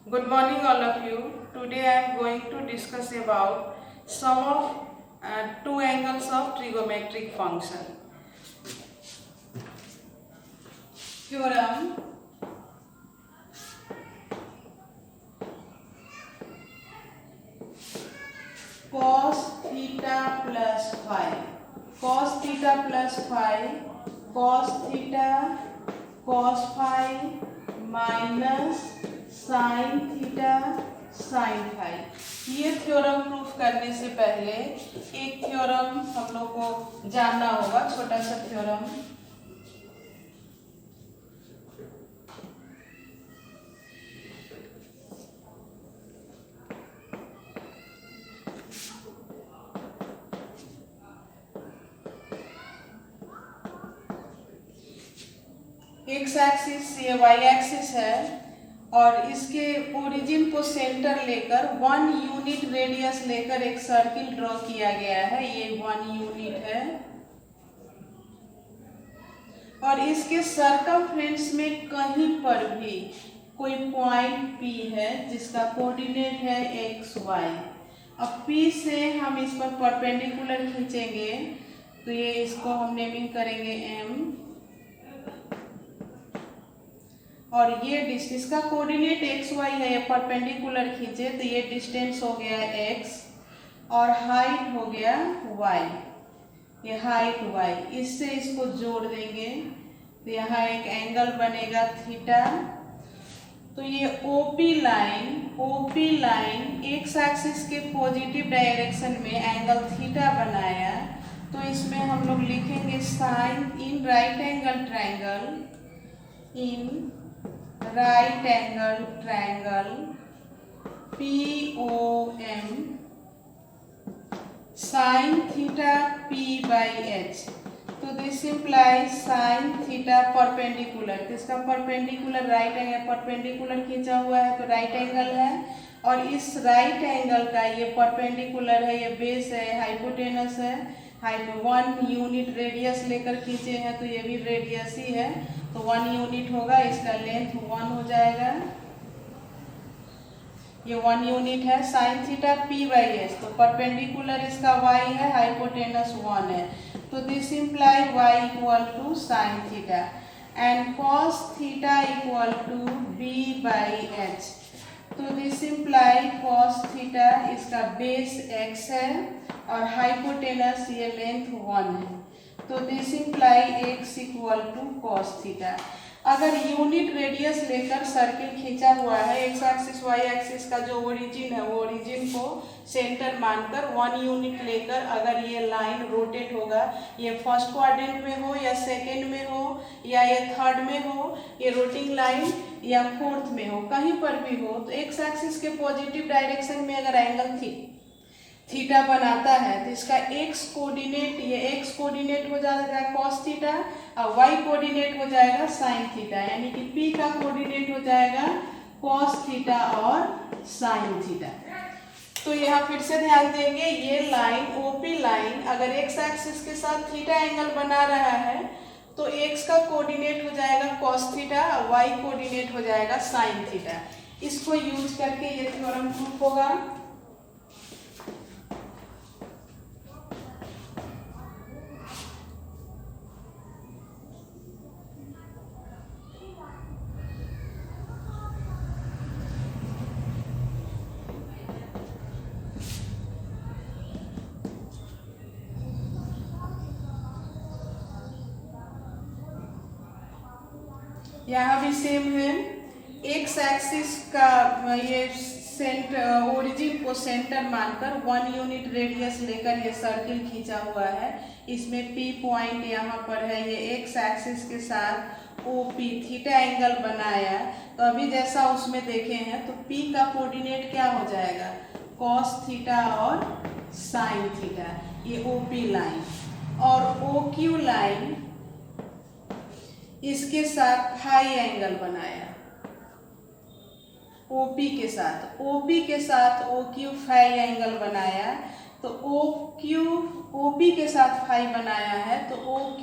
Good morning all of you. Today I am going to discuss about some of two angles of trigonometric function. Theorem cos theta plus phi. Cos theta plus phi, cos theta cos phi minus sin theta sin phi। ये theorem proof करने से पहले एक theorem हम लोग को जानना होगा, छोटा सा थ्योरम। एक्स एक्सिस ये वाई एक्सिस है और इसके ओरिजिन को सेंटर लेकर 1 यूनिट रेडियस लेकर एक सर्किल ड्रॉ किया गया है। ये 1 यूनिट है और इसके सर्कमफ्रेंस में कहीं पर भी कोई पॉइंट P है जिसका कोऑर्डिनेट है एक्स वाई। अब P से हम इस पर परपेंडिकुलर खींचेंगे तो ये इसको हम नेमिंग करेंगे M और ये डिस्टेंस, इसका कोऑर्डिनेट एक्स वाई है, ये परपेंडिकुलर खींचे तो ये डिस्टेंस हो गया x और हाइट हो गया y। ये हाइट y, इससे इसको जोड़ देंगे तो यहाँ एक एंगल बनेगा थीटा। तो ये OP लाइन एक्स एक्सिस के पॉजिटिव डायरेक्शन में एंगल थीटा बनाया। तो इसमें हम लोग लिखेंगे sine in right angle triangle, in right angle triangle POM sine theta P by H। तो this implies sine theta perpendicular, तो इसका परपेंडिकुलर राइट एंगल, परपेंडिकुलर खींचा हुआ है तो राइट एंगल है और इस राइट एंगल का ये परपेंडिकुलर है, ये बेस है, हाइपोटेनस है। हाइट 1 यूनिट रेडियस लेकर खींचे हैं तो ये भी रेडियस ही है तो 1 यूनिट होगा, इसका लेंथ 1 हो जाएगा। ये 1 यूनिट है sine theta P by H, तो परपेंडिकुलर इसका y है, हाइपोटेनस 1 है तो this imply y equal to sine theta and cos theta equal to B by H. तो दिस इम्प्लाई कॉस थीटा इसका बेस x है और हाइपोटेनस ये लेंथ 1 है तो this imply x equal to cos theta. अगर यूनिट रेडियस लेकर circle खींचा हुआ है, एक्स एक्सिस वाई एक्सिस का जो ओरिजिन है वो ओरिजिन को सेंटर मानकर 1 यूनिट लेकर अगर ये लाइन रोटेट होगा, ये फर्स्ट क्वाड्रेंट में हो या सेकेंड में हो या ये थर्ड में हो, ये रोटिंग लाइन या फोर्थ में हो, कहीं पर भी हो, तो एक्स एक्सिस के पॉजिटिव डायरेक्शन में अगर एंगल थीटा बनाता है तो इसका एक्स कोऑर्डिनेट, ये एक्स कोऑर्डिनेट हो जाएगा कॉस थीटा और वाई कोऑर्डिनेट हो जाएगा साइन थीटा, यानी कि पी का कोऑर्डिनेट हो जाएगा कॉस थीटा और साइन थीटा। तो यहाँ फिर से ध्यान देंगे, ये लाइन ओपी लाइन अगर एक्स एक्सिस के साथ थीटा एंगल बना रहा है तो एक्स का कोऑर्डिनेट हो जाएगा कॉस थीटा और वाई कोऑर्डिनेट हो जाएगा साइन थीटा। इसको यूज करके ये थ्योरम प्रूफ होगा। यहाँ भी सेम है, एक्स एक्सिस का ये ओरिजिन को सेंटर मानकर 1 यूनिट रेडियस लेकर ये सर्किल खींचा हुआ है। इसमें P पॉइंट यहाँ पर है, ये एक्स एक्सिस के साथ OP थीटा एंगल बनाया। तो अभी जैसा उसमें देखे हैं तो P का कोऑर्डिनेट क्या हो जाएगा कॉस थीटा और साइन थीटा, ये OP लाइन और OQ लाइन इसके साथ फाई एंगल बनाया OP के साथ, OP के साथ OQ फाई एंगल बनाया तो OP के साथ फाई बनाया है तो OQ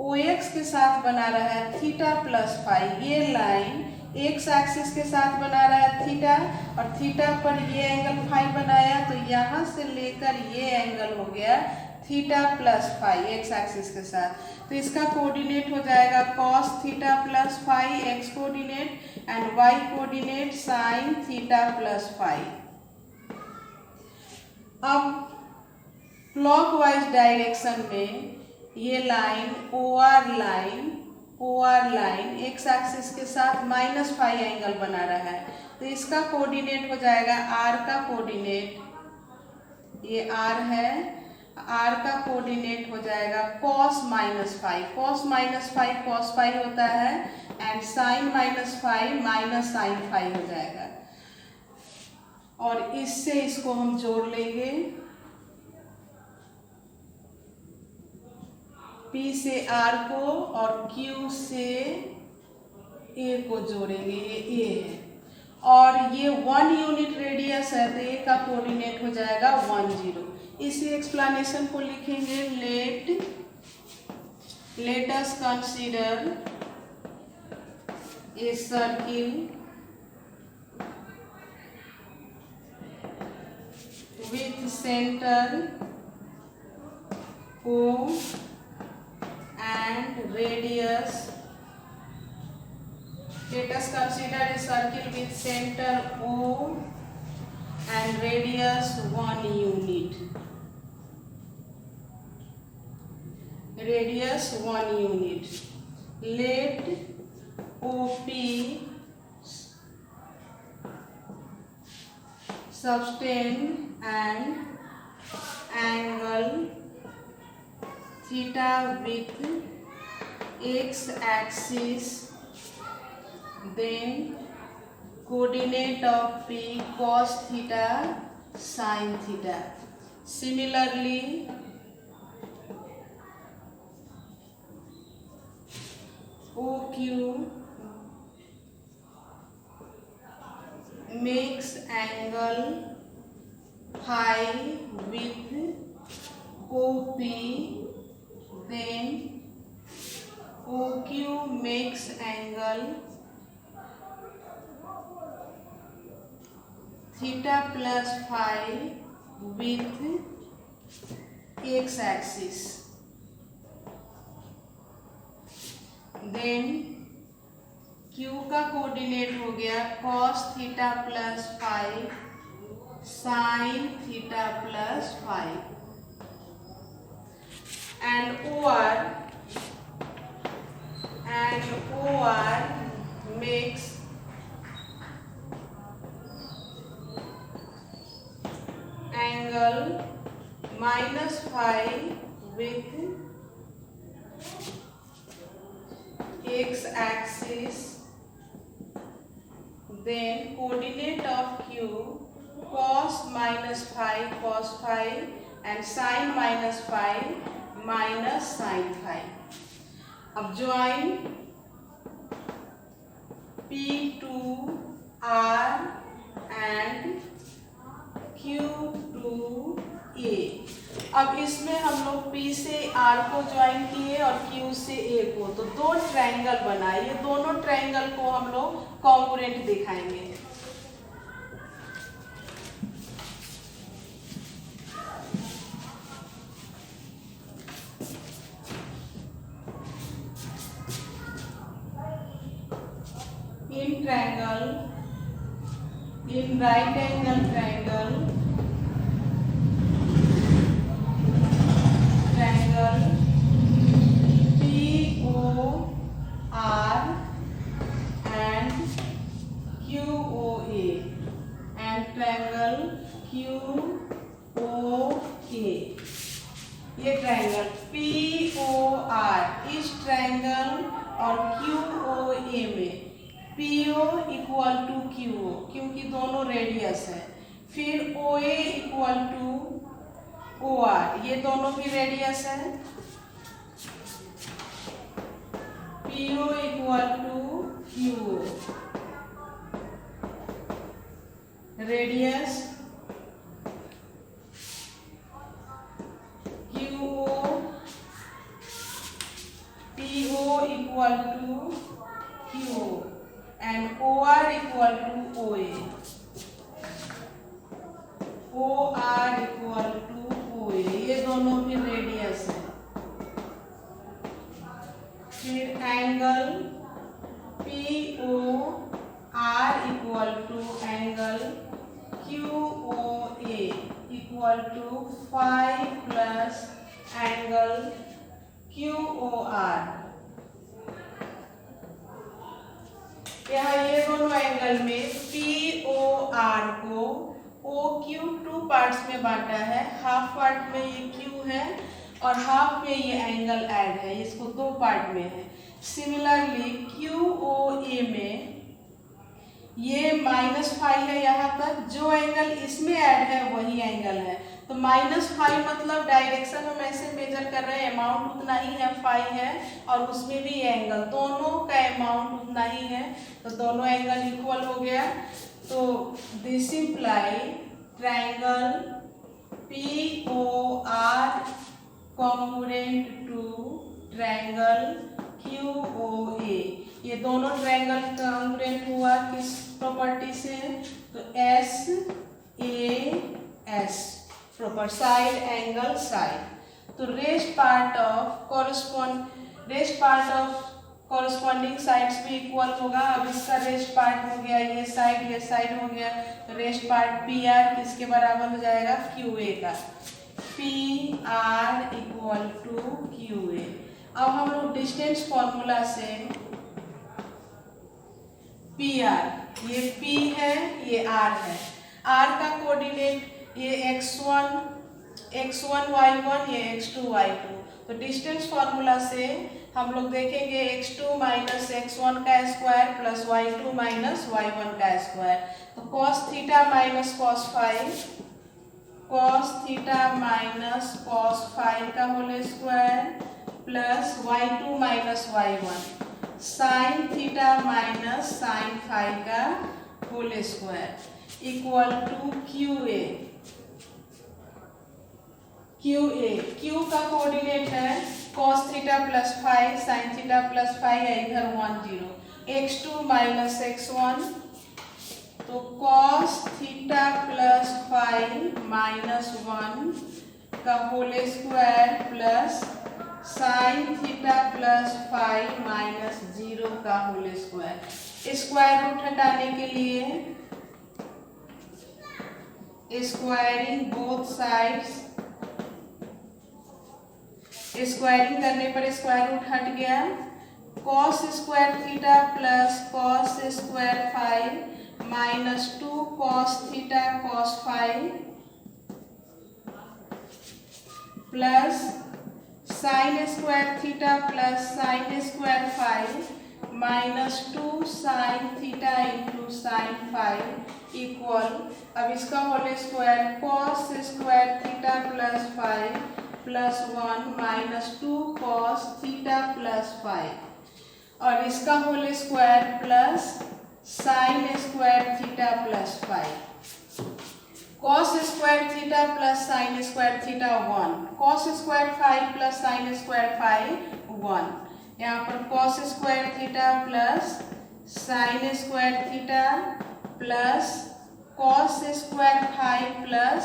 OX के साथ बना रहा है थीटा प्लस फाई। ये लाइन एक्स एक्सिस के साथ बना रहा है थीटा, और थीटा पर ये एंगल फाई बनाया, तो यहाँ से लेकर ये एंगल हो गया theta plus phi x axis के साथ। तो इसका कोऑर्डिनेट हो जाएगा cos theta plus phi x coordinate and y coordinate sine theta plus phi. अब क्लॉकवाइज डायरेक्शन में ये line O R line x axis के साथ माइनस फाई एंगल बना रहा है, तो इसका कोऑर्डिनेट हो जाएगा आर का कोऑर्डिनेट, ये आर है, आर का कोऑर्डिनेट हो जाएगा cos minus phi, cos minus phi cos phi होता है, and sine minus phi minus sine phi हो जाएगा। और इससे इसको हम जोड़ लेंगे, P से R को और Q से A को जोड़ेंगे, ये A है, और ये 1 यूनिट रेडियस है, तो A का कोऑर्डिनेट हो जाएगा 1 0। इसी एक्सप्लेनेशन को लिखेंगे, let us consider a circle with centre O and radius. Let us consider a circle with center O and radius 1 unit. Radius 1 unit. Let OP sustain an angle theta with x axis, then coordinate of P cos theta sin theta. Similarly, OQ makes angle phi with OP, then OQ makes angle theta plus phi with x axis, then Q का coordinate हो गया cos theta plus phi sine theta plus phi, and OR makes angle minus phi with x axis, then coordinate of Q cos minus phi cos phi and sin minus phi minus sin phi. अब join P to R and Q to A। अब इसमें हम लोग P से R को join किए और Q से A को, तो दो ट्रायंगल बनाए, ये दोनों ट्रायंगल को हम लोग कॉन्ग्रुएंट दिखाएंगे। In triangle, in right angle triangle, POR and QOA and triangle QOA। ये ट्रायंगल POR, इस ट्रायंगल और QOA में PO इक्वल टू QO, क्योंकि दोनों रेडियस है, फिर OA इक्वल टू OR, ये दोनों भी रेडियस है, PO equal to QO, radius QO, PO equal to QO and OR equal to OA, OR equal to OA, ये दोनों भी रेडियस है। फिर angle POR equal to angle QOA equal to 5 plus angle QOR। यहाँ ये दोनों angle में POR को OQ 2 पार्ट्स में बांटा है, हाफ पार्ट में ये Q है और हाफ में ये एंगल ऐड है, इसको 2 पार्ट में है। सिमिलरली QOA में ये -5 है यहाँ तक, जो एंगल इसमें ऐड है वही एंगल है। तो -5 मतलब डायरेक्शन हम ऐसे मेजर कर रहे हैं, अमाउंट उतना ही है, 5 है, और उसमें भी एंगल, दोनों का अमाउंट उतना ही है, तो दोनों एंगल इक्वल हो गया। तो this imply triangle POR congruent to triangle QOA। ये दोनों ट्रायंगल कॉन्ग्रुएंट हुआ किस प्रॉपर्टी से? तो SAS proper, side angle side. तो rest part of corresponding sides भी इक्वल होगा। अब इसका रेस्ट पार्ट हो गया ये साइड हो गया, तो रेस्ट पार्ट PR किसके बराबर हो जाएगा? QA का। PR equal to QA। अब हम लोग डिस्टेंस फॉर्मूला से PR, ये P है, ये R है, R का कोऑर्डिनेट ये x1 y1, ये x2 y2। तो डिस्टेंस फॉर्मूला से हम लोग देखेंगे x2 माइनस x1 का square plus y2 minus y1 का स्क्वायर। तो cos theta minus cos five का whole square plus y2 minus y1 sine theta minus sine five का whole square equal to QA। Q का coordinate है cos theta plus 5 sine theta plus 5 है, इधर 1 0, x2 minus x1, तो cos theta plus 5 minus 1 का whole square plus sine theta plus 5 minus 0 का whole square. Square root हटाने के लिए स्क्वायरिंग बोथ साइड्स, स्क्वायरिंग करने पर स्क्वायर रूट हट गया। cos square theta plus cos square 5 minus 2 cos theta cos 5 plus sine square theta plus sine square 5 minus 2 sine theta into sine 5 equal, अब इसका whole square cos square theta plus 5 plus 1 minus 2 cos theta plus 5 और इसका whole square plus sine square theta plus 5। cos square theta plus sine square theta 1, cos square 5 plus sine square 5 1, यहाँ पर cos square theta plus sine square theta plus cos square 5 plus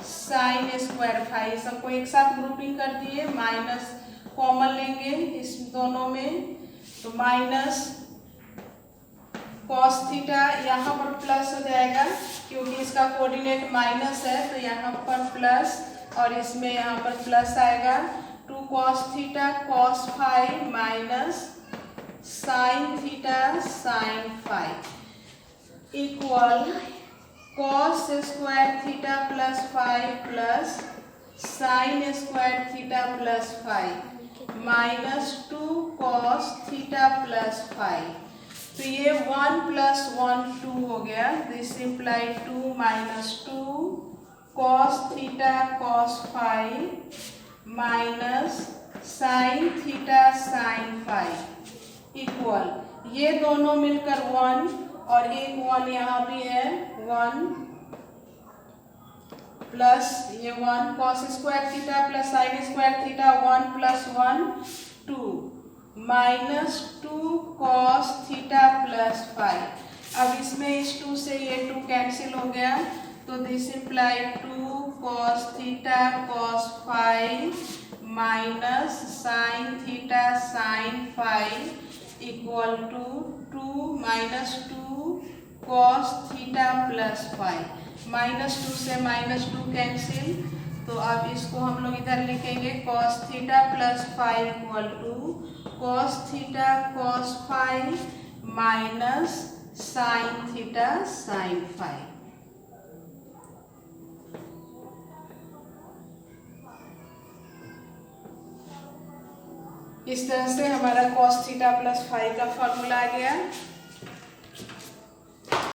sine square 5, सबको एक साथ grouping कर दिए, minus common लेंगे इस दोनों में, तो माइनस cos थीटा यहाँ पर प्लस हो जाएगा क्योंकि इसका कोऑर्डिनेट माइनस है, तो यहाँ पर प्लस और इसमें यहाँ पर प्लस आएगा। 2 cos theta cos 5 minus sine theta sign 5 equal cos square theta plus 5 plus sine square theta plus 5 minus 2 cos theta plus 5। तो ये 1 प्लस 1 2 हो गया, this imply 2 minus 2 cos theta cos 5 minus sine theta sign 5 equal, ये दोनों मिलकर 1 और एक 1 यहाँ भी है 1 प्लस ये 1 cos square theta plus sine square theta 1 plus 1 2 -2 cos theta plus five. अब इसमें इस 2 से ये 2 कैंसिल हो गया, तो this imply 2 cos theta cos five minus sine theta sine five equal to 2 -2 cos theta plus five. -2 से -2 कैंसिल, तो अब इसको हम लोग इधर लिखेंगे cos theta plus five equal to cos theta cos five minus sine theta sine five. इस तरह से हमारा cos थीटा प्लस फाइव का फॉर्मूला आ गया।